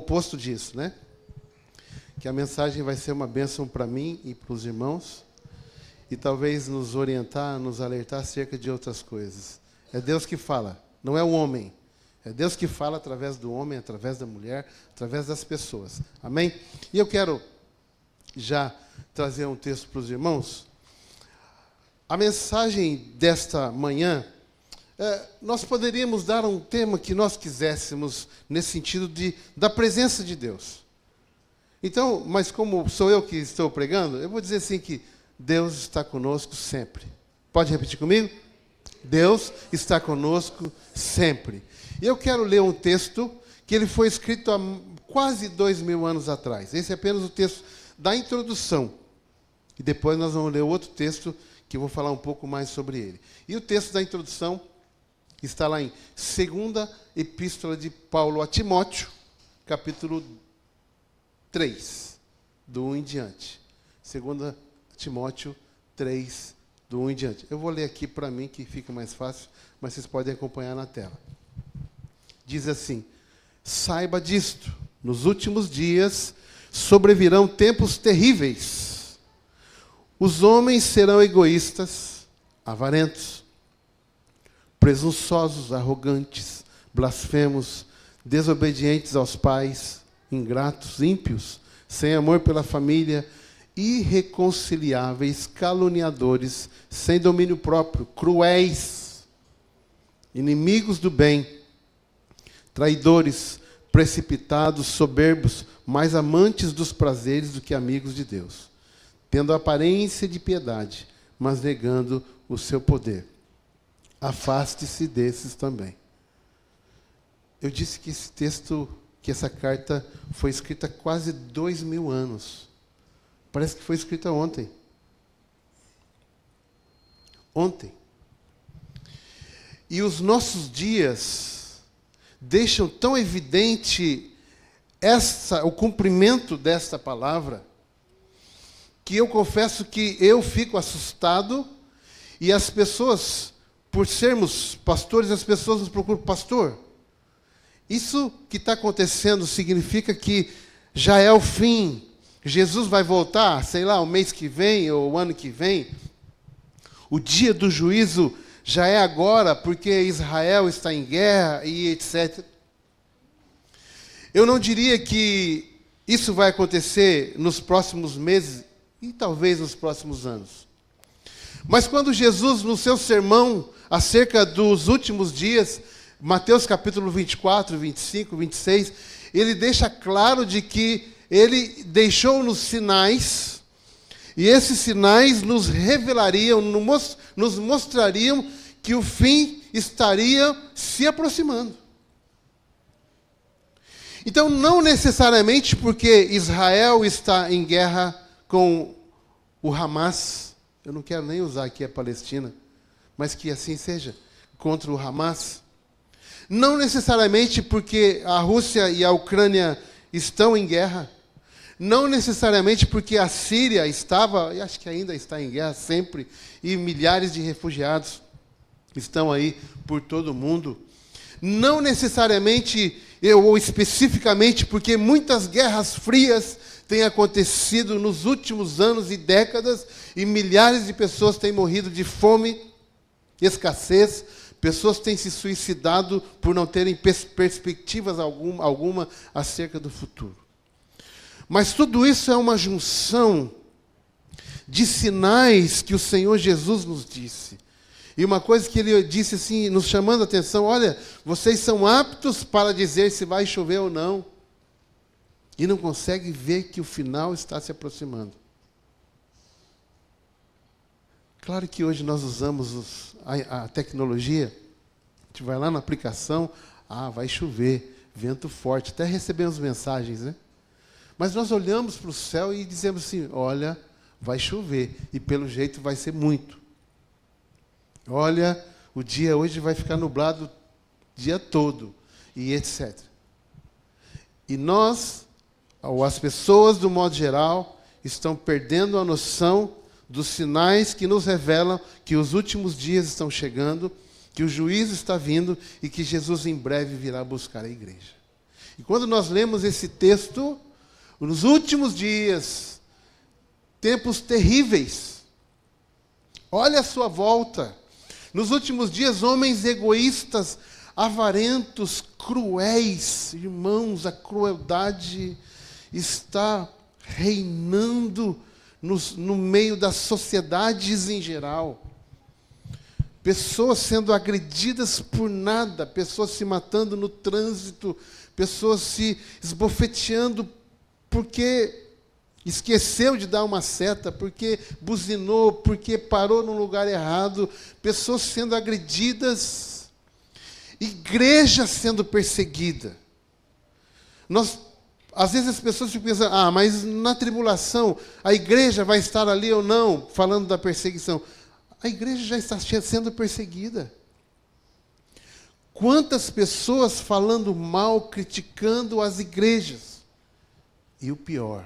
oposto disso, né? Que a mensagem vai ser uma bênção para mim e para os irmãos, e talvez nos orientar, nos alertar acerca de outras coisas. É Deus que fala, não é o homem. É Deus que fala através do homem, através da mulher, através das pessoas. Amém? E eu quero já trazer um texto para os irmãos. A mensagem desta manhã, nós poderíamos dar um tema que nós quiséssemos, nesse sentido da presença de Deus. Então, mas como sou eu que estou pregando, eu vou dizer assim que Deus está conosco sempre. Pode repetir comigo? Deus está conosco sempre. E eu quero ler um texto que ele foi escrito há quase 2000 anos atrás. Esse é apenas o texto da introdução. E depois nós vamos ler outro texto que eu vou falar um pouco mais sobre ele. E o texto da introdução está lá em 2ª Epístola de Paulo a Timóteo, capítulo 3, do 1 em diante. 2 Timóteo 3, do 1 em diante. Eu vou ler aqui para mim, que fica mais fácil, mas vocês podem acompanhar na tela. Diz assim: saiba disto, nos últimos dias sobrevirão tempos terríveis. Os homens serão egoístas, avarentos, presunçosos, arrogantes, blasfemos, desobedientes aos pais, ingratos, ímpios, sem amor pela família, irreconciliáveis, caluniadores, sem domínio próprio, cruéis, inimigos do bem, traidores, precipitados, soberbos, mais amantes dos prazeres do que amigos de Deus, tendo a aparência de piedade, mas negando o seu poder. Afaste-se desses também. Eu disse que esse texto, que essa carta foi escrita há quase 2000 anos. Parece que foi escrita ontem. Ontem. E os nossos dias deixam tão evidente o cumprimento desta palavra, que eu confesso que eu fico assustado, e as pessoas, por sermos pastores, as pessoas nos procuram: pastor, isso que está acontecendo significa que já é o fim? Jesus vai voltar, sei lá, o mês que vem ou o ano que vem? O dia do juízo já é agora, porque Israel está em guerra e etc. Eu não diria que isso vai acontecer nos próximos meses e talvez nos próximos anos. Mas quando Jesus, no seu sermão acerca dos últimos dias, Mateus capítulo 24, 25, 26, ele deixa claro de que ele deixou-nos sinais, e esses sinais nos revelariam, nos mostrariam que o fim estaria se aproximando. Então, não necessariamente porque Israel está em guerra com o Hamas, eu não quero nem usar aqui a Palestina, mas que assim seja, contra o Hamas. Não necessariamente porque a Rússia e a Ucrânia estão em guerra. Não necessariamente porque a Síria estava, e acho que ainda está em guerra sempre, e milhares de refugiados estão aí por todo o mundo. Não necessariamente, ou especificamente, porque muitas guerras frias têm acontecido nos últimos anos e décadas, e milhares de pessoas têm morrido de fome, escassez, pessoas têm se suicidado por não terem perspectivas alguma acerca do futuro. Mas tudo isso é uma junção de sinais que o Senhor Jesus nos disse. E uma coisa que ele disse assim, nos chamando a atenção: olha, vocês são aptos para dizer se vai chover ou não, e não conseguem ver que o final está se aproximando. Claro que hoje nós usamos a tecnologia, a gente vai lá na aplicação, vai chover, vento forte, até recebemos mensagens, né? Mas nós olhamos para o céu e dizemos assim: olha, vai chover, e pelo jeito vai ser muito. Olha, o dia hoje vai ficar nublado o dia todo, e etc. E nós, ou as pessoas do modo geral, estão perdendo a noção dos sinais que nos revelam que os últimos dias estão chegando, que o juízo está vindo e que Jesus em breve virá buscar a igreja. E quando nós lemos esse texto, nos últimos dias, tempos terríveis, olha a sua volta. Nos últimos dias, homens egoístas, avarentos, cruéis. Irmãos, a crueldade está reinando no meio das sociedades em geral. Pessoas sendo agredidas por nada, pessoas se matando no trânsito, pessoas se esbofeteando porque esqueceu de dar uma seta, porque buzinou, porque parou no lugar errado, pessoas sendo agredidas, igreja sendo perseguida. Às vezes as pessoas ficam pensando, mas na tribulação, a igreja vai estar ali ou não, falando da perseguição. A igreja já está sendo perseguida. Quantas pessoas falando mal, criticando as igrejas. E o pior,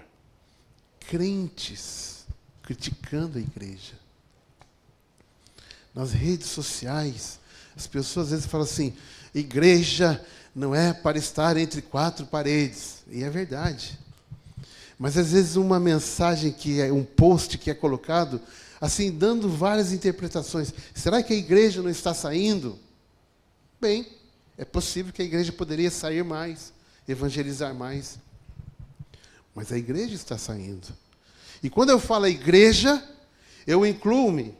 crentes criticando a igreja. Nas redes sociais, as pessoas às vezes falam assim, igreja não é para estar entre quatro paredes. E é verdade. Mas às vezes uma mensagem um post que é colocado, assim, dando várias interpretações. Será que a igreja não está saindo? Bem, é possível que a igreja poderia sair mais, evangelizar mais. Mas a igreja está saindo. E quando eu falo igreja, eu incluo-me.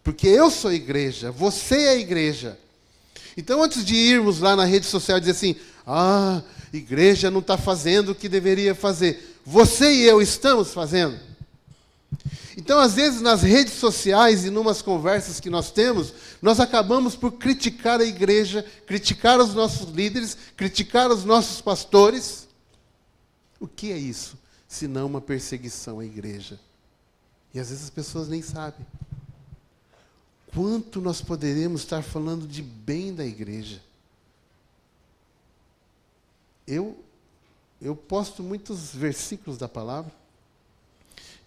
Porque eu sou igreja, você é igreja. Então, antes de irmos lá na rede social e dizer assim, igreja não está fazendo o que deveria fazer. Você e eu estamos fazendo. Então, às vezes, nas redes sociais e numas conversas que nós temos, nós acabamos por criticar a igreja, criticar os nossos líderes, criticar os nossos pastores. O que é isso, senão uma perseguição à igreja? E às vezes as pessoas nem sabem. Quanto nós poderíamos estar falando de bem da igreja? Eu posto muitos versículos da palavra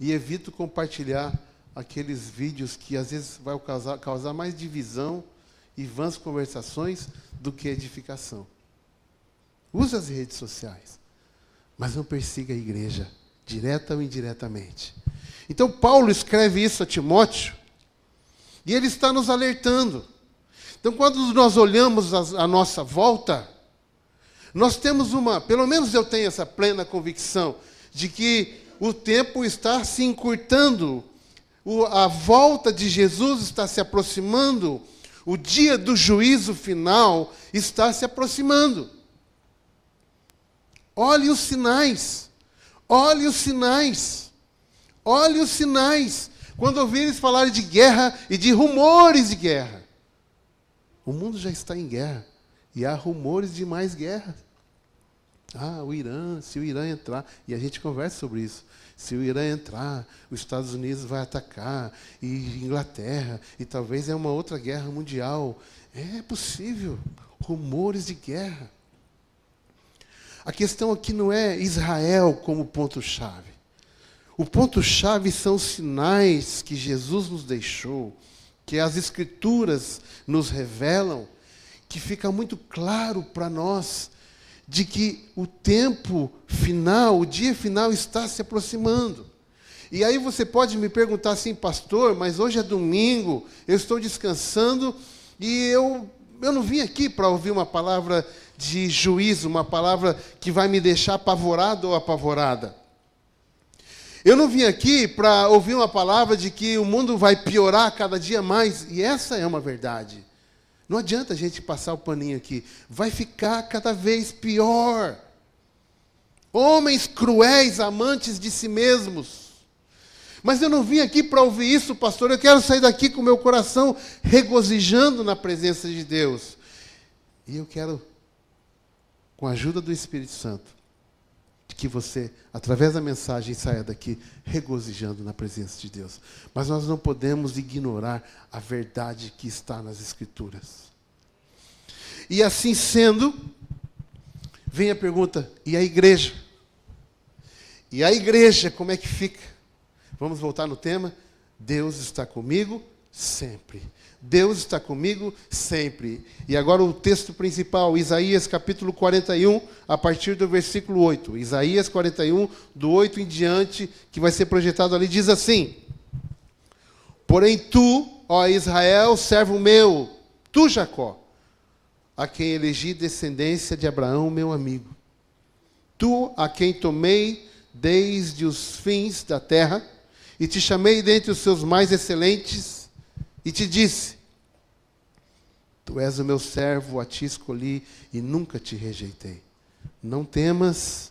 e evito compartilhar aqueles vídeos que às vezes vai causar mais divisão e vãs conversações do que edificação. Use as redes sociais, mas não persiga a igreja, direta ou indiretamente. Então Paulo escreve isso a Timóteo, e ele está nos alertando. Então, quando nós olhamos a nossa volta, nós temos pelo menos eu tenho essa plena convicção, de que o tempo está se encurtando, a volta de Jesus está se aproximando, o dia do juízo final está se aproximando. Olhe os sinais, olhe os sinais, olhe os sinais. Quando ouvires falar de guerra e de rumores de guerra. O mundo já está em guerra. E há rumores de mais guerra. O Irã, se o Irã entrar, e a gente conversa sobre isso. Se o Irã entrar, os Estados Unidos vai atacar, e Inglaterra, e talvez é uma outra guerra mundial. É possível. Rumores de guerra. A questão aqui não é Israel como ponto-chave. O ponto-chave são os sinais que Jesus nos deixou, que as Escrituras nos revelam, que fica muito claro para nós de que o tempo final, o dia final está se aproximando. E aí você pode me perguntar assim, pastor, mas hoje é domingo, eu estou descansando e eu não vim aqui para ouvir uma palavra de juízo, uma palavra que vai me deixar apavorado ou apavorada. Eu não vim aqui para ouvir uma palavra de que o mundo vai piorar cada dia mais. E essa é uma verdade. Não adianta a gente passar o paninho aqui. Vai ficar cada vez pior. Homens cruéis, amantes de si mesmos. Mas eu não vim aqui para ouvir isso, pastor. Eu quero sair daqui com o meu coração regozijando na presença de Deus. E eu quero, com a ajuda do Espírito Santo, que você, através da mensagem, saia daqui regozijando na presença de Deus. Mas nós não podemos ignorar a verdade que está nas Escrituras. E assim sendo, vem a pergunta, e a igreja? E a igreja, como é que fica? Vamos voltar no tema? Deus está comigo sempre. Deus está comigo sempre. E agora o texto principal, Isaías capítulo 41, a partir do versículo 8. Isaías 41, do 8 em diante, que vai ser projetado ali, diz assim: porém tu, ó Israel, servo meu, tu, Jacó, a quem elegi descendência de Abraão, meu amigo. Tu, a quem tomei desde os fins da terra, e te chamei dentre os seus mais excelentes, e te disse: tu és o meu servo, a ti escolhi, e nunca te rejeitei. Não temas,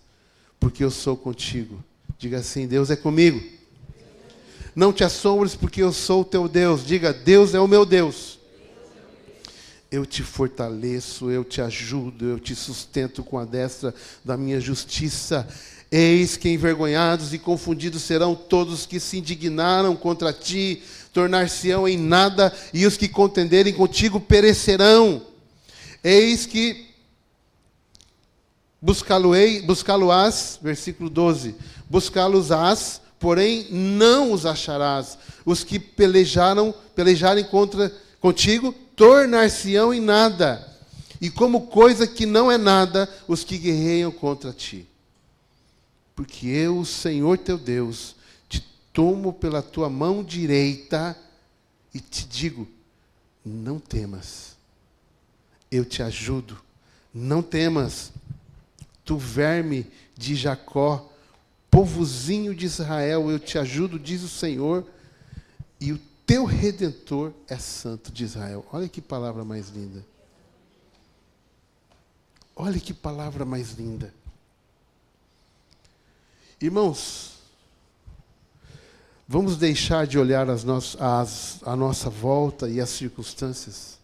porque eu sou contigo. Diga assim: Deus é comigo. Não te assombres, porque eu sou o teu Deus. Diga: Deus é o meu Deus. Eu te fortaleço, eu te ajudo, eu te sustento com a destra da minha justiça. Eis que envergonhados e confundidos serão todos que se indignaram contra ti, tornar-se-ão em nada, e os que contenderem contigo perecerão. Eis que buscá-lo-ás, versículo 12, buscá-los-ás, porém não os acharás. Os que pelejarem contigo, tornar-se-ão em nada, e como coisa que não é nada, os que guerreiam contra ti. Porque eu, o Senhor teu Deus, te tomo pela tua mão direita e te digo: não temas, eu te ajudo, não temas, tu verme de Jacó, povozinho de Israel, eu te ajudo, diz o Senhor, e o teu Redentor é santo de Israel. Olha que palavra mais linda. Olha que palavra mais linda. Irmãos, vamos deixar de olhar a nossa volta e as circunstâncias.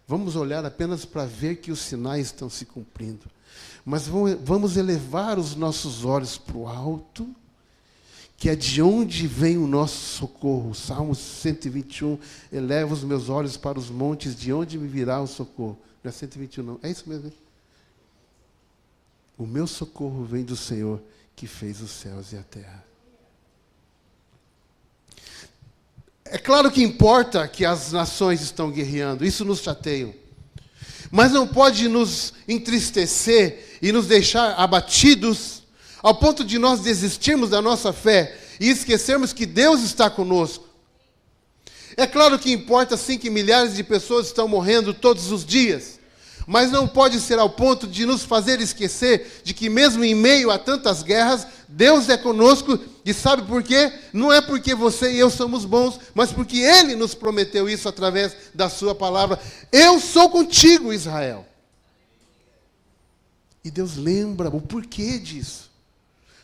Vamos olhar apenas para ver que os sinais estão se cumprindo. Mas vamos elevar os nossos olhos para o alto, que é de onde vem o nosso socorro. Salmo 121, eleva os meus olhos para os montes, de onde me virá o socorro. Não é 121 não, é isso mesmo. O meu socorro vem do Senhor, que fez os céus e a terra. É claro que importa que as nações estão guerreando, isso nos chateia. Mas não pode nos entristecer e nos deixar abatidos ao ponto de nós desistirmos da nossa fé e esquecermos que Deus está conosco. É claro que importa sim que milhares de pessoas estão morrendo todos os dias, mas não pode ser ao ponto de nos fazer esquecer de que mesmo em meio a tantas guerras, Deus é conosco. E sabe por quê? Não é porque você e eu somos bons, mas porque Ele nos prometeu isso através da sua palavra. Eu sou contigo, Israel. E Deus lembra o porquê disso.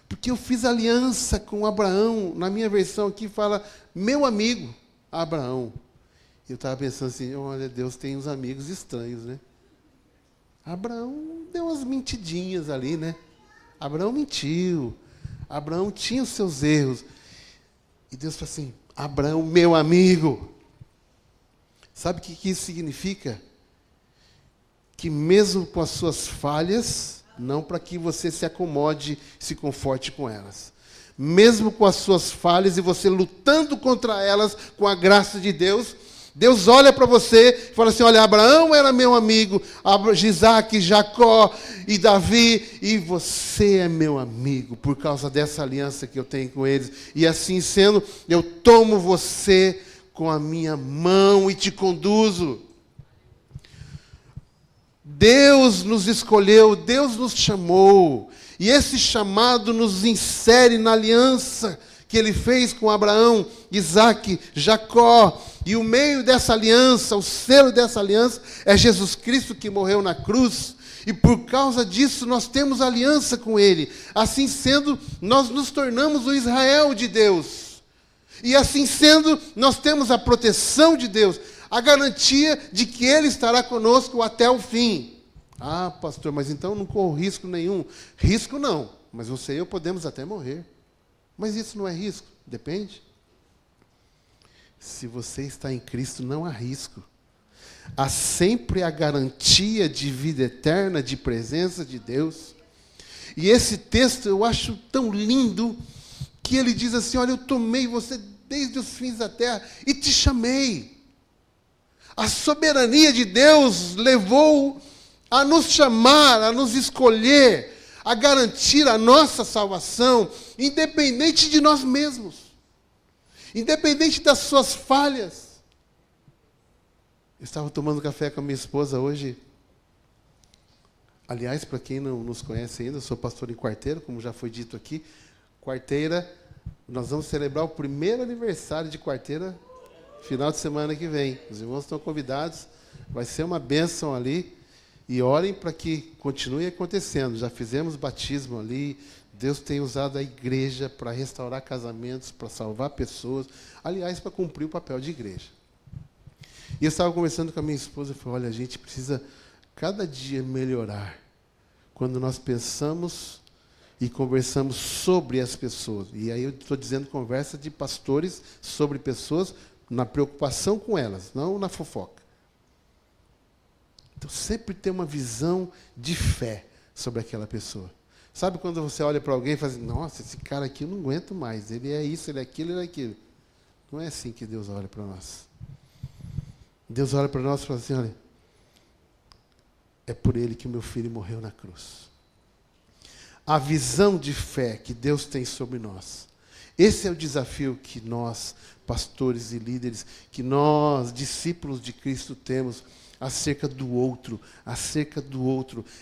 Porque eu fiz aliança com Abraão. Na minha versão aqui fala, meu amigo Abraão. Eu estava pensando assim, olha, Deus tem uns amigos estranhos, né? Abraão deu umas mentidinhas ali, né? Abraão mentiu. Abraão tinha os seus erros. E Deus falou assim, Abraão, meu amigo. Sabe o que isso significa? Que mesmo com as suas falhas, não para que você se acomode, se conforte com elas. Mesmo com as suas falhas e você lutando contra elas com a graça de Deus, Deus olha para você e fala assim, olha, Abraão era meu amigo, Isaac, Jacó e Davi, e você é meu amigo por causa dessa aliança que eu tenho com eles. E assim sendo, eu tomo você com a minha mão e te conduzo. Deus nos escolheu, Deus nos chamou, e esse chamado nos insere na aliança que Ele fez com Abraão, Isaac, Jacó. E o meio dessa aliança, o selo dessa aliança, é Jesus Cristo que morreu na cruz. E por causa disso nós temos aliança com Ele. Assim sendo, nós nos tornamos o Israel de Deus. E assim sendo, nós temos a proteção de Deus, a garantia de que Ele estará conosco até o fim. Ah, pastor, mas então não corro risco nenhum. Risco não, mas você e eu podemos até morrer. Mas isso não é risco, depende. Se você está em Cristo, não há risco. Há sempre a garantia de vida eterna, de presença de Deus. E esse texto eu acho tão lindo, que ele diz assim, olha, eu tomei você desde os fins da terra e te chamei. A soberania de Deus levou a nos chamar, a nos escolher, a garantir a nossa salvação, independente de nós mesmos, independente das suas falhas. Eu estava tomando café com a minha esposa hoje. Aliás, para quem não nos conhece ainda, eu sou pastor em Quarteira, como já foi dito aqui. Quarteira, nós vamos celebrar o primeiro aniversário de Quarteira final de semana que vem. Os irmãos estão convidados, vai ser uma bênção ali. E orem para que continue acontecendo. Já fizemos batismo ali. Deus tem usado a igreja para restaurar casamentos, para salvar pessoas. Aliás, para cumprir o papel de igreja. E eu estava conversando com a minha esposa e falei, olha, a gente precisa cada dia melhorar quando nós pensamos e conversamos sobre as pessoas. E aí eu estou dizendo conversa de pastores sobre pessoas na preocupação com elas, não na fofoca. Então, sempre ter uma visão de fé sobre aquela pessoa. Sabe quando você olha para alguém e fala assim, nossa, esse cara aqui eu não aguento mais, ele é isso, ele é aquilo, ele é aquilo. Não é assim que Deus olha para nós. Deus olha para nós e fala assim, olha, é por ele que o meu filho morreu na cruz. A visão de fé que Deus tem sobre nós. Esse é o desafio que nós, pastores e líderes, que nós, discípulos de Cristo, temos acerca do outro,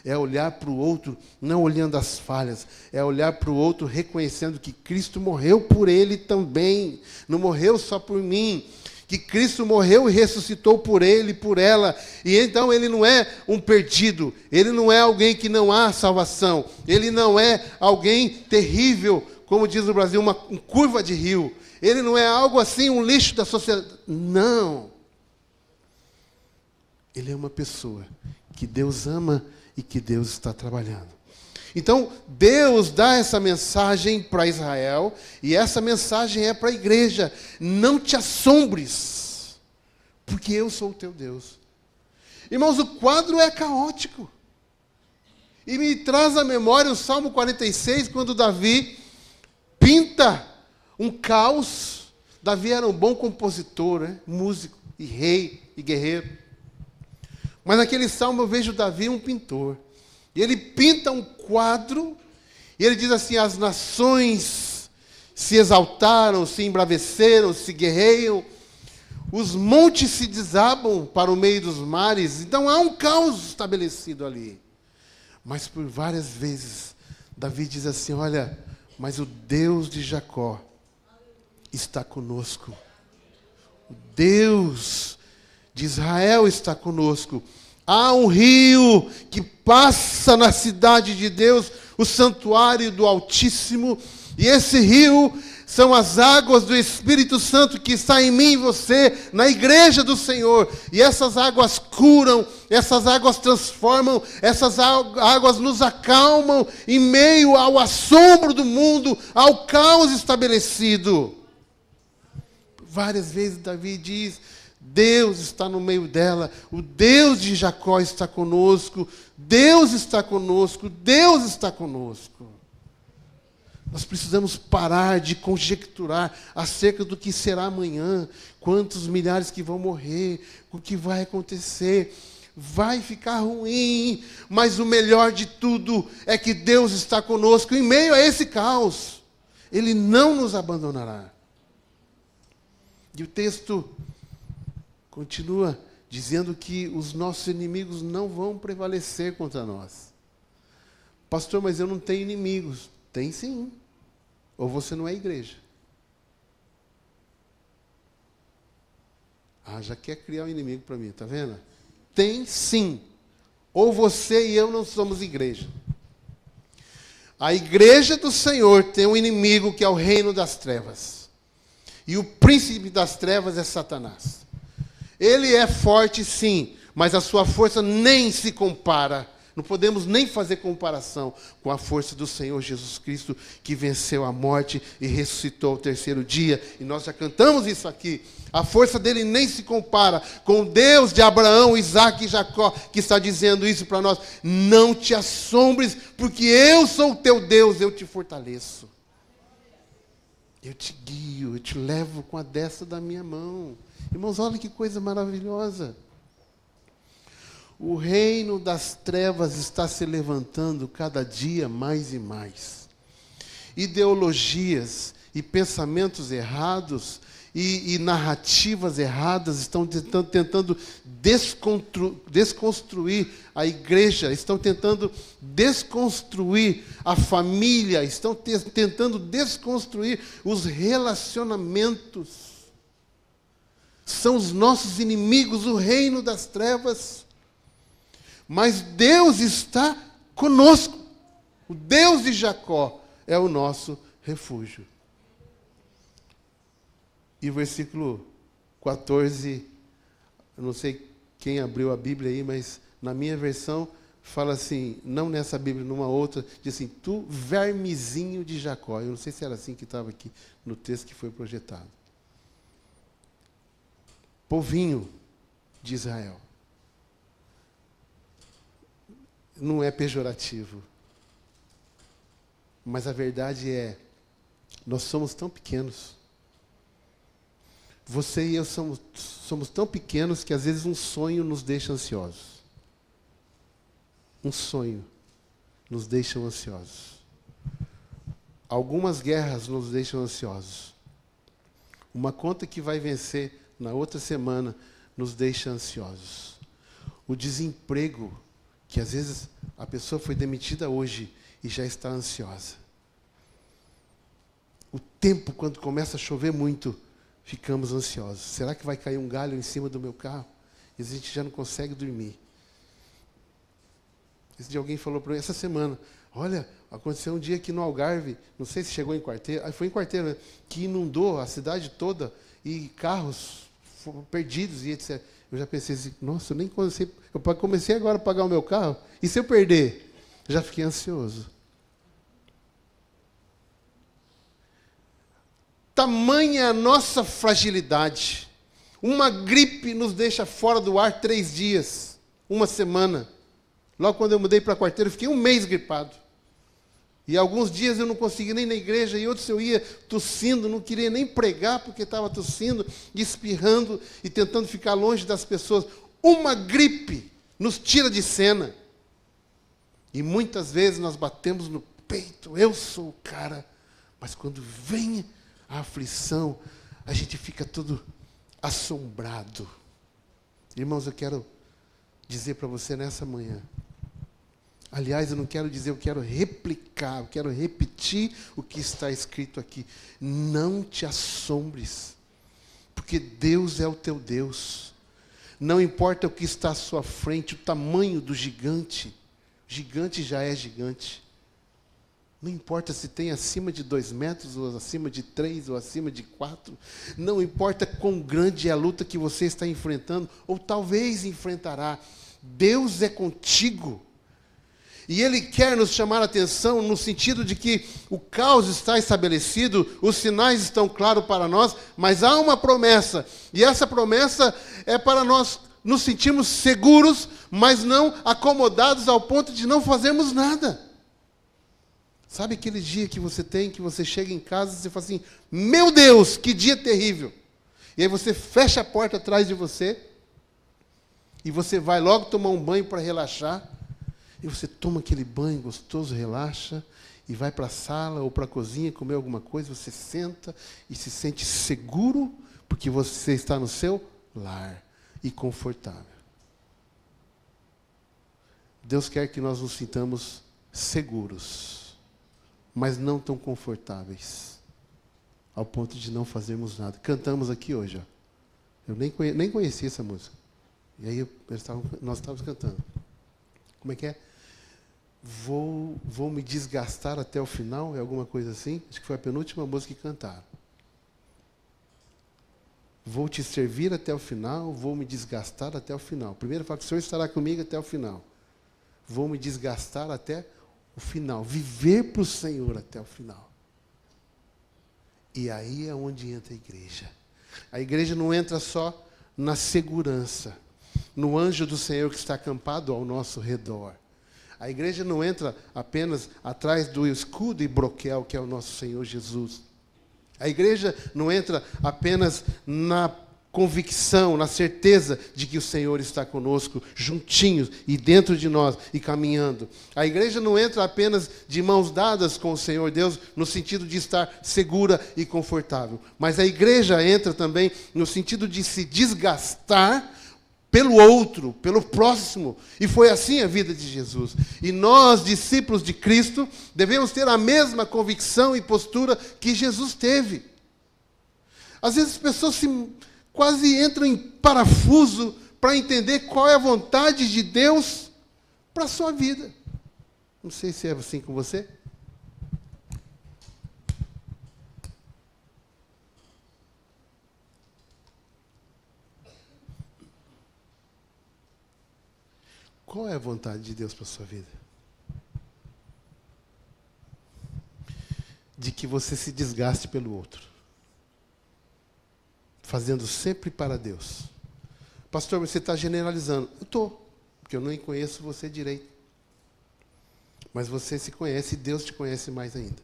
é olhar para o outro, não olhando as falhas, é olhar para o outro reconhecendo que Cristo morreu por ele também, não morreu só por mim, que Cristo morreu e ressuscitou por ele e por ela, e então ele não é um perdido, ele não é alguém que não há salvação, ele não é alguém terrível, como diz no Brasil, uma curva de rio, ele não é algo assim, um lixo da sociedade, não. Ele é uma pessoa que Deus ama e que Deus está trabalhando. Então, Deus dá essa mensagem para Israel, e essa mensagem é para a igreja. Não te assombres, porque eu sou o teu Deus. Irmãos, o quadro é caótico. E me traz à memória o Salmo 46, quando Davi pinta um caos. Davi era um bom compositor, né? Músico, e rei, e guerreiro. Mas naquele salmo eu vejo Davi um pintor. E ele pinta um quadro, e ele diz assim, as nações se exaltaram, se embraveceram, se guerreiam, os montes se desabam para o meio dos mares. Então há um caos estabelecido ali. Mas por várias vezes, Davi diz assim, olha, mas o Deus de Jacó está conosco. O Deus de Israel está conosco. Há um rio que passa na cidade de Deus, o santuário do Altíssimo, e esse rio são as águas do Espírito Santo que está em mim e você, na igreja do Senhor. E essas águas curam, essas águas transformam, essas águas nos acalmam em meio ao assombro do mundo, ao caos estabelecido. Várias vezes Davi diz, Deus está no meio dela, o Deus de Jacó está conosco, Deus está conosco, Deus está conosco. Nós precisamos parar de conjecturar acerca do que será amanhã, quantos milhares que vão morrer, o que vai acontecer. Vai ficar ruim, mas o melhor de tudo é que Deus está conosco em meio a esse caos. Ele não nos abandonará. E o texto continua dizendo que os nossos inimigos não vão prevalecer contra nós. Pastor, mas eu não tenho inimigos. Tem sim. Ou você não é igreja. Ah, já quer criar um inimigo para mim, tá vendo? Tem sim. Ou você e eu não somos igreja. A igreja do Senhor tem um inimigo que é o reino das trevas. E o príncipe das trevas é Satanás. Ele é forte sim, mas a sua força nem se compara. Não podemos nem fazer comparação com a força do Senhor Jesus Cristo, que venceu a morte e ressuscitou ao terceiro dia. E nós já cantamos isso aqui. A força dele nem se compara com o Deus de Abraão, Isaac e Jacó, que está dizendo isso para nós. Não te assombres, porque eu sou o teu Deus, eu te fortaleço. Eu te guio, eu te levo com a destra da minha mão. Irmãos, olha que coisa maravilhosa. O reino das trevas está se levantando cada dia mais e mais. Ideologias e pensamentos errados e narrativas erradas estão tentando desconstruir a igreja, estão tentando desconstruir a família, estão tentando desconstruir os relacionamentos. São os nossos inimigos, o reino das trevas. Mas Deus está conosco. O Deus de Jacó é o nosso refúgio. E o versículo 14, eu não sei quem abriu a Bíblia aí, mas na minha versão fala assim, não nessa Bíblia, numa outra, diz assim, tu vermezinho de Jacó. Eu não sei se era assim que estava aqui no texto que foi projetado. Povinho de Israel. Não é pejorativo. Mas a verdade é, nós somos tão pequenos. Você e eu somos tão pequenos que às vezes um sonho nos deixa ansiosos. Um sonho nos deixa ansiosos. Algumas guerras nos deixam ansiosos. Uma conta que vai vencer na outra semana nos deixa ansiosos. O desemprego, que às vezes a pessoa foi demitida hoje e já está ansiosa. O tempo, quando começa a chover muito, ficamos ansiosos. Será que vai cair um galho em cima do meu carro? E a gente já não consegue dormir. Esse dia alguém falou para mim, essa semana, olha, aconteceu um dia aqui no Algarve, não sei se chegou em Quarteiro, foi em Quarteiro, né, que inundou a cidade toda e carros foram perdidos e etc. Eu já pensei assim, nossa, eu comecei agora a pagar o meu carro, e se eu perder? Já fiquei ansioso. Tamanha a nossa fragilidade. Uma gripe nos deixa fora do ar 3 dias, uma semana. Logo quando eu mudei para Quarteiro, eu fiquei um mês gripado. E alguns dias eu não conseguia nem ir na igreja, e outros eu ia tossindo, não queria nem pregar, porque estava tossindo, espirrando e tentando ficar longe das pessoas. Uma gripe nos tira de cena. E muitas vezes nós batemos no peito, eu sou o cara, mas quando vem a aflição, a gente fica todo assombrado. Irmãos, eu quero dizer para você nessa manhã, aliás, eu não quero dizer, eu quero replicar, eu quero repetir o que está escrito aqui. Não te assombres, porque Deus é o teu Deus. Não importa o que está à sua frente, o tamanho do gigante, o gigante já é gigante. Não importa se tem acima de 2 metros, ou acima de 3, ou acima de 4. Não importa quão grande é a luta que você está enfrentando, ou talvez enfrentará. Deus é contigo. E Ele quer nos chamar a atenção no sentido de que o caos está estabelecido, os sinais estão claros para nós, mas há uma promessa. E essa promessa é para nós nos sentirmos seguros, mas não acomodados ao ponto de não fazermos nada. Sabe aquele dia que você chega em casa e você fala assim, meu Deus, que dia terrível. E aí você fecha a porta atrás de você, e você vai logo tomar um banho para relaxar, e você toma aquele banho gostoso, relaxa, e vai para a sala ou para a cozinha comer alguma coisa, você senta e se sente seguro, porque você está no seu lar e confortável. Deus quer que nós nos sintamos seguros, mas não tão confortáveis, ao ponto de não fazermos nada. Cantamos aqui hoje, ó. Eu nem conhecia essa música. E aí nós estávamos cantando. Como é que é? Vou me desgastar até o final, é alguma coisa assim? Acho que foi a penúltima música que cantaram. Vou te servir até o final, vou me desgastar até o final. Primeiro fala que o Senhor estará comigo até o final. Vou me desgastar até o final, viver para o Senhor até o final. E aí é onde entra a igreja. A igreja não entra só na segurança, no anjo do Senhor que está acampado ao nosso redor. A igreja não entra apenas atrás do escudo e broquel que é o nosso Senhor Jesus. A igreja não entra apenas na convicção, na certeza de que o Senhor está conosco, juntinhos e dentro de nós e caminhando. A igreja não entra apenas de mãos dadas com o Senhor Deus, no sentido de estar segura e confortável. Mas a igreja entra também no sentido de se desgastar pelo outro, pelo próximo. E foi assim a vida de Jesus. E nós, discípulos de Cristo, devemos ter a mesma convicção e postura que Jesus teve. Às vezes as pessoas quase entram em parafuso para entender qual é a vontade de Deus para a sua vida. Não sei se é assim com você. Qual é a vontade de Deus para a sua vida? De que você se desgaste pelo outro, fazendo sempre para Deus. Pastor, você está generalizando. Eu estou, porque eu não conheço você direito. Mas você se conhece e Deus te conhece mais ainda.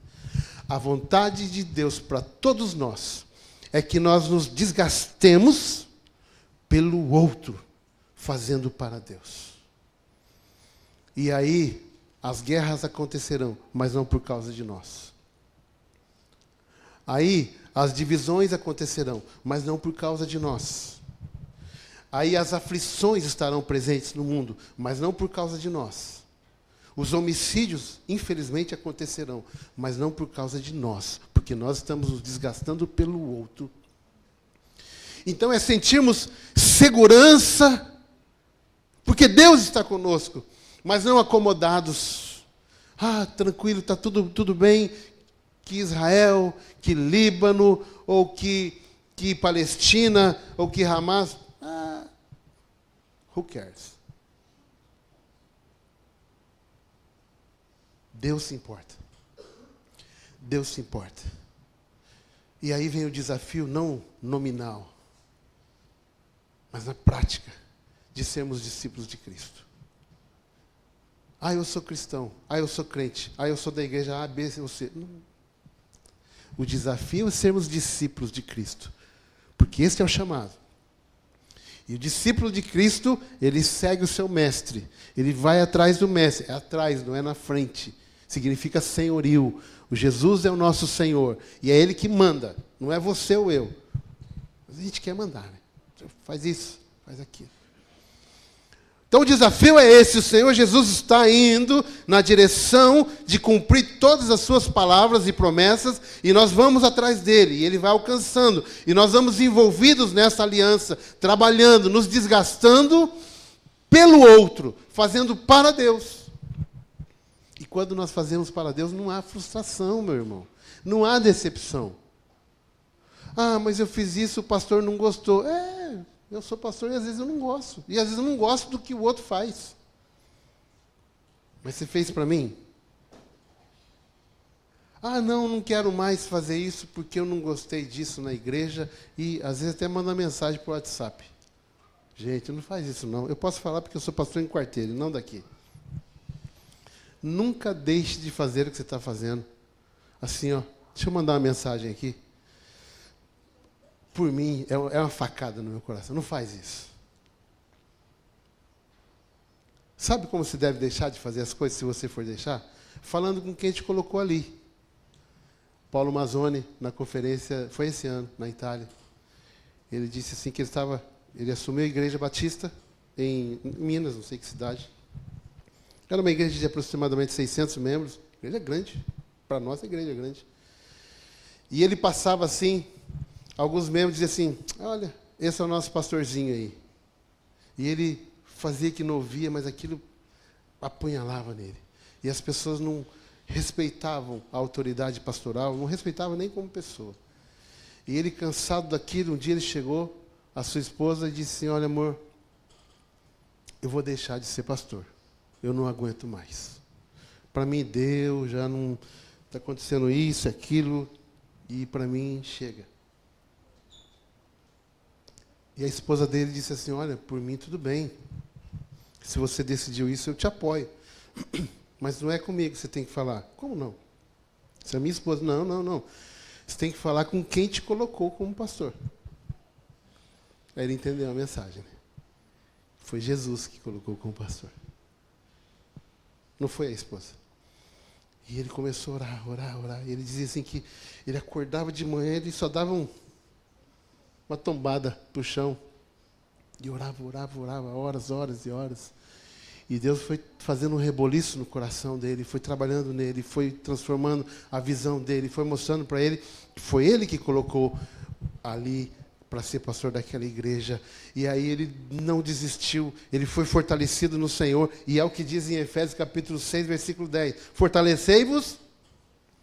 A vontade de Deus para todos nós é que nós nos desgastemos pelo outro, fazendo para Deus. E aí, as guerras acontecerão, mas não por causa de nós. Aí, as divisões acontecerão, mas não por causa de nós. Aí, as aflições estarão presentes no mundo, mas não por causa de nós. Os homicídios, infelizmente, acontecerão, mas não por causa de nós, porque nós estamos nos desgastando pelo outro. Então, é sentirmos segurança, porque Deus está conosco. Mas não acomodados. Tranquilo, está tudo bem. Que Israel, que Líbano, ou que Palestina, ou que Hamas. Who cares? Deus se importa. Deus se importa. E aí vem o desafio não nominal, mas na prática, de sermos discípulos de Cristo. Eu sou cristão. Eu sou crente. Eu sou da igreja A, B, C ou C. Não. O desafio é sermos discípulos de Cristo. Porque esse é o chamado. E o discípulo de Cristo, ele segue o seu mestre. Ele vai atrás do mestre. É atrás, não é na frente. Significa senhorio. O Jesus é o nosso Senhor. E é Ele que manda. Não é você ou eu. Mas a gente quer mandar, né? Faz isso, faz aquilo. Então o desafio é esse, o Senhor Jesus está indo na direção de cumprir todas as suas palavras e promessas, e nós vamos atrás dele, e ele vai alcançando, e nós vamos envolvidos nessa aliança, trabalhando, nos desgastando pelo outro, fazendo para Deus. E quando nós fazemos para Deus, não há frustração, meu irmão, não há decepção. Mas eu fiz isso, o pastor não gostou. Eu sou pastor e às vezes eu não gosto. E às vezes eu não gosto do que o outro faz. Mas você fez para mim? Não quero mais fazer isso porque eu não gostei disso na igreja. E às vezes até manda mensagem por WhatsApp. Gente, não faz isso não. Eu posso falar porque eu sou pastor em Quarteiro, não daqui. Nunca deixe de fazer o que você está fazendo. Assim, deixa eu mandar uma mensagem aqui. Por mim, é uma facada no meu coração. Não faz isso. Sabe como se deve deixar de fazer as coisas, se você for deixar? Falando com quem te colocou ali. Paulo Mazzoni, na conferência, foi esse ano, na Itália. Ele disse assim que ele assumiu a Igreja Batista em Minas, não sei que cidade. Era uma igreja de aproximadamente 600 membros. Igreja grande. Para nós, a igreja é grande. E ele passava assim... Alguns membros diziam assim, olha, esse é o nosso pastorzinho aí. E ele fazia que não ouvia, mas aquilo apunhalava nele. E as pessoas não respeitavam a autoridade pastoral, não respeitavam nem como pessoa. E ele, cansado daquilo, um dia ele chegou à sua esposa e disse assim, olha, amor, eu vou deixar de ser pastor. Eu não aguento mais. Para mim deu, já não está acontecendo isso, aquilo, e para mim chega. E a esposa dele disse assim, olha, por mim tudo bem. Se você decidiu isso, eu te apoio. Mas não é comigo que você tem que falar. Como não? Se é minha esposa, não. Você tem que falar com quem te colocou como pastor. Aí ele entendeu a mensagem. Né? Foi Jesus que colocou como pastor. Não foi a esposa. E ele começou a orar, orar, orar. E ele dizia assim que ele acordava de manhã, ele só dava uma tombada para o chão. E orava, orava, orava, horas, horas e horas. E Deus foi fazendo um reboliço no coração dele, foi trabalhando nele, foi transformando a visão dele, foi mostrando para ele que foi ele que colocou ali para ser pastor daquela igreja. E aí ele não desistiu, ele foi fortalecido no Senhor. E é o que diz em Efésios capítulo 6, versículo 10. Fortalecei-vos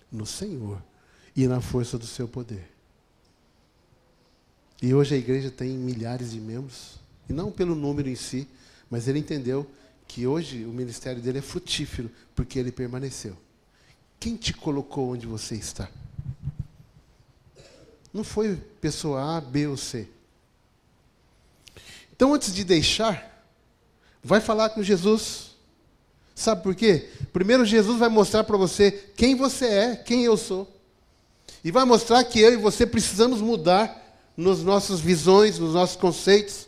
no Senhor e na força do seu poder. E hoje a igreja tem milhares de membros, e não pelo número em si, mas ele entendeu que hoje o ministério dele é frutífero, porque ele permaneceu. Quem te colocou onde você está? Não foi pessoa A, B ou C. Então, antes de deixar, vai falar com Jesus. Sabe por quê? Primeiro, Jesus vai mostrar para você quem você é, quem eu sou. E vai mostrar que eu e você precisamos mudar nas nossas visões, nos nossos conceitos.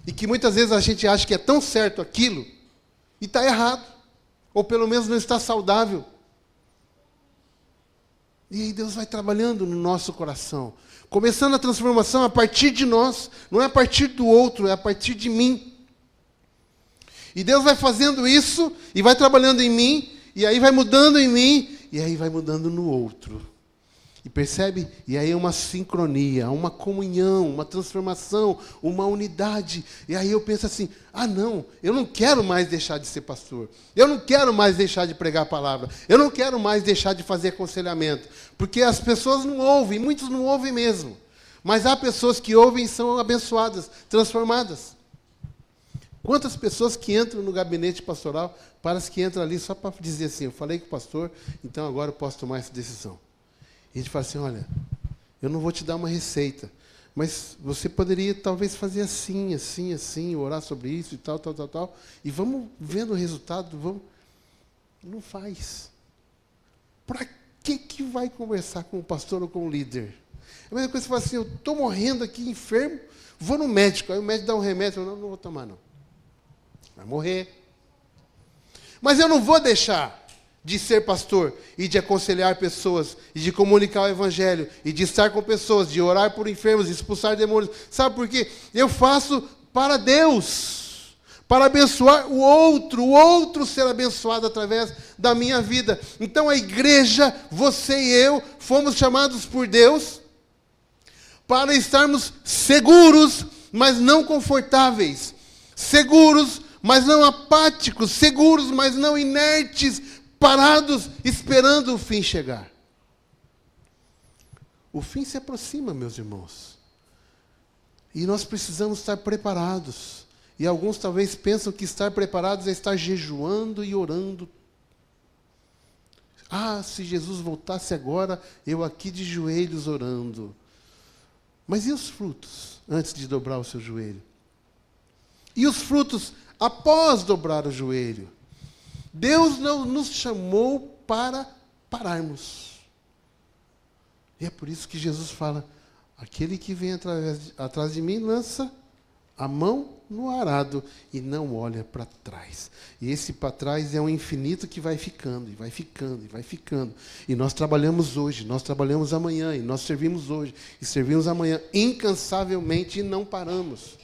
E que muitas vezes a gente acha que é tão certo aquilo e está errado. Ou pelo menos não está saudável. E aí Deus vai trabalhando no nosso coração. Começando a transformação a partir de nós. Não é a partir do outro, é a partir de mim. E Deus vai fazendo isso e vai trabalhando em mim. E aí vai mudando em mim. E aí vai mudando no outro. E percebe? E aí é uma sincronia, uma comunhão, uma transformação, uma unidade. E aí eu penso assim, não, eu não quero mais deixar de ser pastor. Eu não quero mais deixar de pregar a palavra. Eu não quero mais deixar de fazer aconselhamento. Porque as pessoas não ouvem, muitos não ouvem mesmo. Mas há pessoas que ouvem e são abençoadas, transformadas. Quantas pessoas que entram no gabinete pastoral, parece que entram ali só para dizer assim, eu falei com o pastor, então agora eu posso tomar essa decisão. E a gente fala assim, olha, eu não vou te dar uma receita, mas você poderia talvez fazer assim, assim, assim, orar sobre isso e tal, tal, tal, tal, e vamos vendo o resultado, vamos... Não faz. Para que vai conversar com o pastor ou com o líder? É a mesma coisa que você fala assim, eu estou morrendo aqui, enfermo, vou no médico, aí o médico dá um remédio, eu não vou tomar não. Vai morrer. Mas eu não vou deixar de ser pastor e de aconselhar pessoas, e de comunicar o evangelho, e de estar com pessoas, de orar por enfermos, de expulsar demônios. Sabe por quê? Eu faço para Deus, para abençoar o outro ser abençoado através da minha vida. Então a igreja, você e eu, fomos chamados por Deus para estarmos seguros, mas não confortáveis. Seguros, mas não apáticos. Seguros, mas não inertes, parados, esperando o fim chegar. O fim se aproxima, meus irmãos. E nós precisamos estar preparados. E alguns talvez pensam que estar preparados é estar jejuando e orando. Se Jesus voltasse agora, eu aqui de joelhos orando. Mas e os frutos, antes de dobrar o seu joelho? E os frutos após dobrar o joelho? Deus não nos chamou para pararmos. E é por isso que Jesus fala, aquele que vem atrás de mim lança a mão no arado e não olha para trás. E esse para trás é um infinito que vai ficando, e vai ficando, e vai ficando. E nós trabalhamos hoje, nós trabalhamos amanhã, e nós servimos hoje, e servimos amanhã, incansavelmente, e não paramos.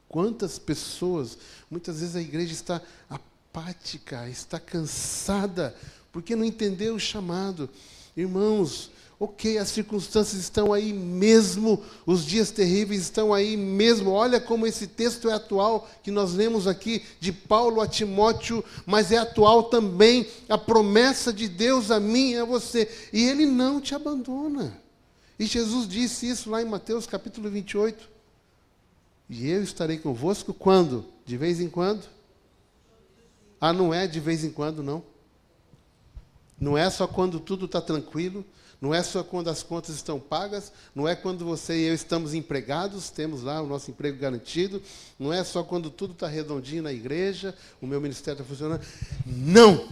Quantas pessoas, muitas vezes a igreja está apática, está cansada, porque não entendeu o chamado. Irmãos, as circunstâncias estão aí mesmo, os dias terríveis estão aí mesmo. Olha como esse texto é atual, que nós lemos aqui, de Paulo a Timóteo, mas é atual também a promessa de Deus a mim e a você. E Ele não te abandona. E Jesus disse isso lá em Mateus capítulo 28. E eu estarei convosco quando? De vez em quando? Não é de vez em quando, não. Não é só quando tudo está tranquilo. Não é só quando as contas estão pagas. Não é quando você e eu estamos empregados, temos lá o nosso emprego garantido. Não é só quando tudo está redondinho na igreja, o meu ministério está funcionando. Não!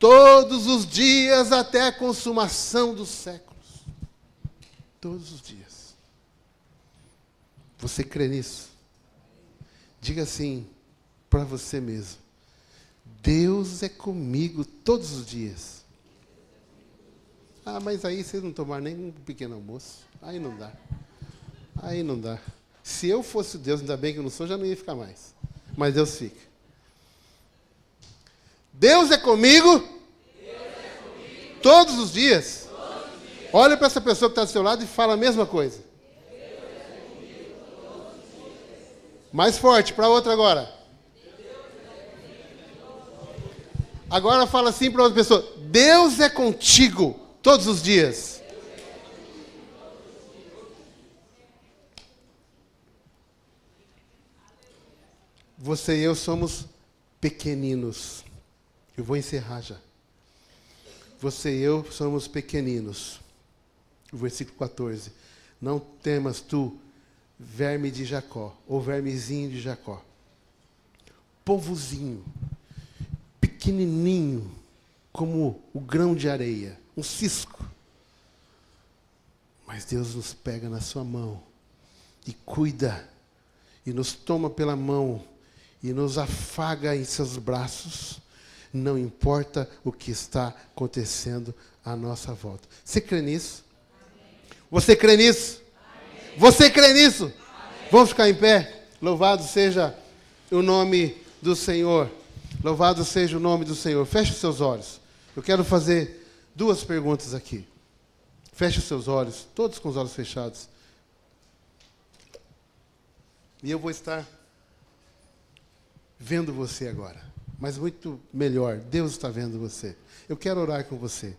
todos os dias até a consumação dos séculos. Todos os dias. Você crê nisso? Diga assim para você mesmo: Deus é comigo todos os dias. Ah, mas aí vocês não tomaram nem um pequeno almoço. Aí não dá. Aí não dá. Se eu fosse Deus, ainda bem que eu não sou, já não ia ficar mais. Mas Deus fica. Deus é comigo, todos os dias. Olha para essa pessoa que está do seu lado e fala a mesma coisa. Mais forte, para outra agora. Agora fala assim para outra pessoa: Deus é contigo todos os dias. Você e eu somos pequeninos. Eu vou encerrar já. Você e eu somos pequeninos. O versículo 14. Não temas tu, verme de Jacó, ou vermezinho de Jacó. Povozinho, pequenininho, como o grão de areia, um cisco. Mas Deus nos pega na sua mão e cuida, e nos toma pela mão, e nos afaga em seus braços, não importa o que está acontecendo à nossa volta. Você crê nisso? Amém. Você crê nisso? Amém. Você crê nisso? Amém. Vamos ficar em pé? Louvado seja o nome do Senhor. Louvado seja o nome do Senhor. Feche os seus olhos. Eu quero fazer 2 perguntas aqui. Feche os seus olhos, todos com os olhos fechados. E eu vou estar vendo você agora, mas muito melhor, Deus está vendo você. Eu quero orar com você.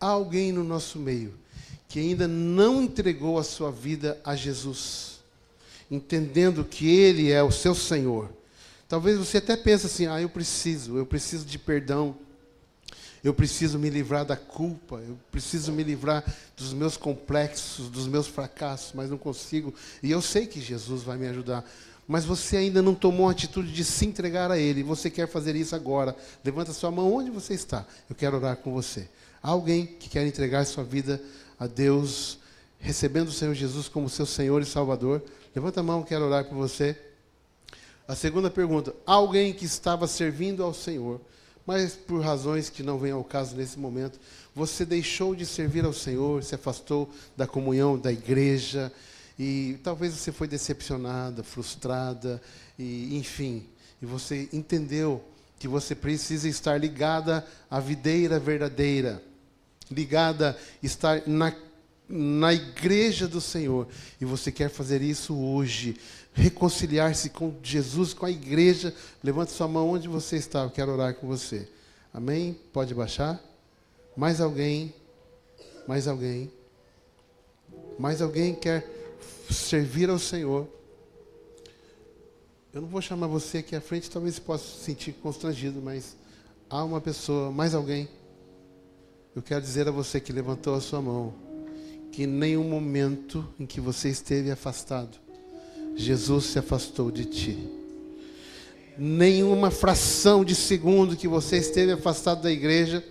Há alguém no nosso meio que ainda não entregou a sua vida a Jesus, entendendo que Ele é o seu Senhor. Talvez você até pense assim: eu preciso de perdão, eu preciso me livrar da culpa, eu preciso me livrar dos meus complexos, dos meus fracassos, mas não consigo, e eu sei que Jesus vai me ajudar. Mas você ainda não tomou a atitude de se entregar a Ele. Você quer fazer isso agora. Levanta sua mão onde você está. Eu quero orar com você. Há alguém que quer entregar sua vida a Deus, recebendo o Senhor Jesus como seu Senhor e Salvador? Levanta a mão, quero orar por você. A segunda pergunta: há alguém que estava servindo ao Senhor, mas por razões que não vêm ao caso nesse momento, você deixou de servir ao Senhor, se afastou da comunhão da igreja, e talvez você foi decepcionada, frustrada, e enfim, e você entendeu que você precisa estar ligada à videira verdadeira, ligada, estar na igreja do Senhor, e você quer fazer isso hoje, reconciliar-se com Jesus, com a igreja. Levante sua mão onde você está, eu quero orar com você. Amém? Pode baixar. Mais alguém? Mais alguém? Mais alguém quer servir ao Senhor? Eu não vou chamar você aqui à frente, talvez você possa se sentir constrangido, mas há uma pessoa, mais alguém? Eu quero dizer a você que levantou a sua mão, que em nenhum momento em que você esteve afastado, Jesus se afastou de ti. Nenhuma fração de segundo que você esteve afastado da igreja,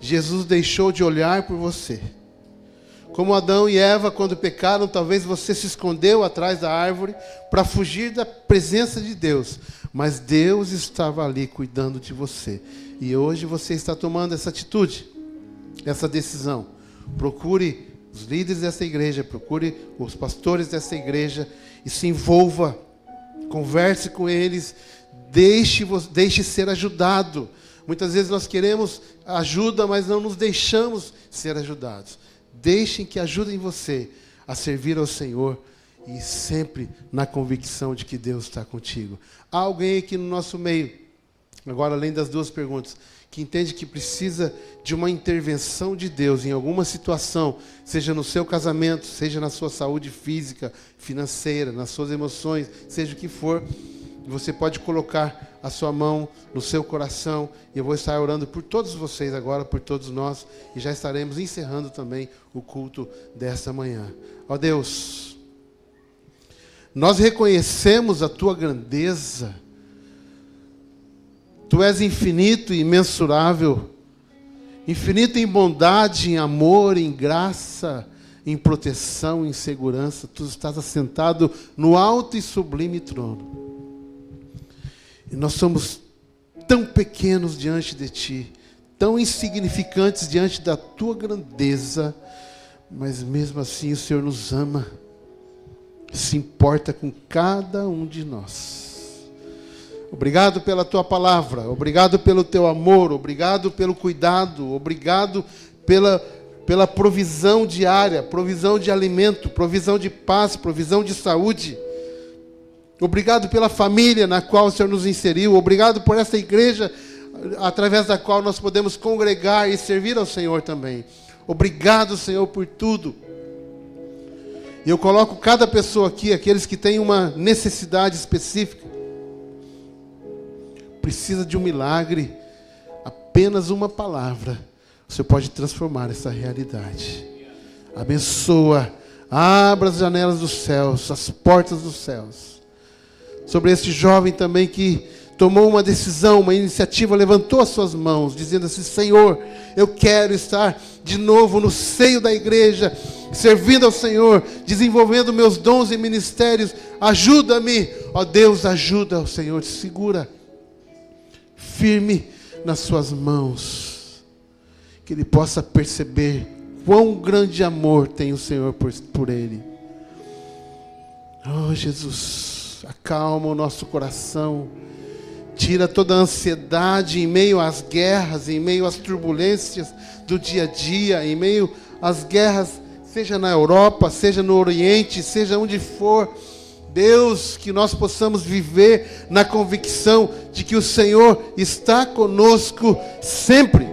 Jesus deixou de olhar por você. Como Adão e Eva, quando pecaram, talvez você se escondeu atrás da árvore para fugir da presença de Deus. Mas Deus estava ali cuidando de você. E hoje você está tomando essa atitude, essa decisão. Procure os líderes dessa igreja, procure os pastores dessa igreja e se envolva. Converse com eles, deixe ser ajudado. Muitas vezes nós queremos ajuda, mas não nos deixamos ser ajudados. Deixem que ajudem você a servir ao Senhor e sempre na convicção de que Deus está contigo. Há alguém aqui no nosso meio, agora além das 2 perguntas, que entende que precisa de uma intervenção de Deus em alguma situação, seja no seu casamento, seja na sua saúde física, financeira, nas suas emoções, seja o que for, você pode colocar a sua mão no seu coração, e eu vou estar orando por todos vocês agora, por todos nós, e já estaremos encerrando também o culto desta manhã. Ó Deus, nós reconhecemos a Tua grandeza, Tu és infinito e imensurável, infinito em bondade, em amor, em graça, em proteção, em segurança. Tu estás assentado no alto e sublime trono. E nós somos tão pequenos diante de Ti, tão insignificantes diante da Tua grandeza, mas mesmo assim o Senhor nos ama, se importa com cada um de nós. Obrigado pela Tua palavra, obrigado pelo Teu amor, obrigado pelo cuidado, obrigado pela provisão diária, provisão de alimento, provisão de paz, provisão de saúde. Obrigado pela família na qual o Senhor nos inseriu, obrigado por essa igreja através da qual nós podemos congregar e servir ao Senhor também. Obrigado, Senhor, por tudo. E eu coloco cada pessoa aqui, aqueles que têm uma necessidade específica, precisa de um milagre, apenas uma palavra, você pode transformar essa realidade. Abençoa, abra as janelas dos céus, as portas dos céus. Sobre este jovem também que tomou uma decisão, uma iniciativa, levantou as suas mãos, dizendo assim: Senhor, eu quero estar de novo no seio da igreja, servindo ao Senhor, desenvolvendo meus dons e ministérios. Ajuda-me, ó Deus, ajuda o Senhor, te segura firme nas suas mãos, que ele possa perceber quão grande amor tem o Senhor por ele. Oh Jesus, acalma o nosso coração, tira toda a ansiedade em meio às guerras, em meio às turbulências do dia a dia, em meio às guerras, seja na Europa, seja no Oriente, seja onde for. Deus, que nós possamos viver na convicção de que o Senhor está conosco sempre.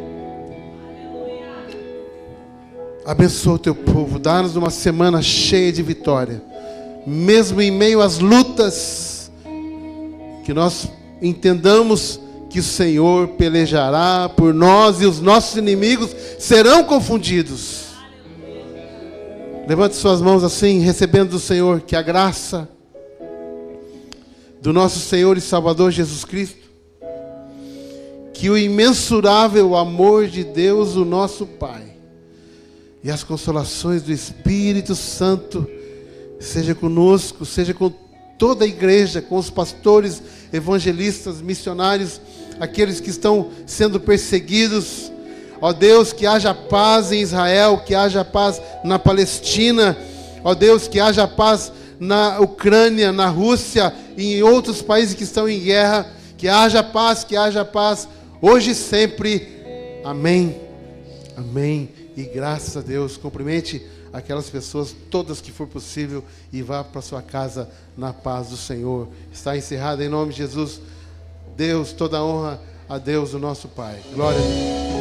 Abençoa o teu povo, dá-nos uma semana cheia de vitória, mesmo em meio às lutas, que nós entendamos que o Senhor pelejará por nós e os nossos inimigos serão confundidos. Levante suas mãos assim, recebendo do Senhor que a graça do nosso Senhor e Salvador Jesus Cristo, que o imensurável amor de Deus, o nosso Pai, e as consolações do Espírito Santo seja conosco, seja com toda a igreja, com os pastores, evangelistas, missionários, aqueles que estão sendo perseguidos. Ó Deus, que haja paz em Israel, que haja paz na Palestina. Ó Deus, que haja paz na Ucrânia, na Rússia e em outros países que estão em guerra. Que haja paz, hoje e sempre. Amém. Amém. E graças a Deus, cumprimente aquelas pessoas, todas que for possível, e vá para sua casa na paz do Senhor. Está encerrado em nome de Jesus. Deus, toda a honra a Deus, o nosso Pai. Glória a Deus.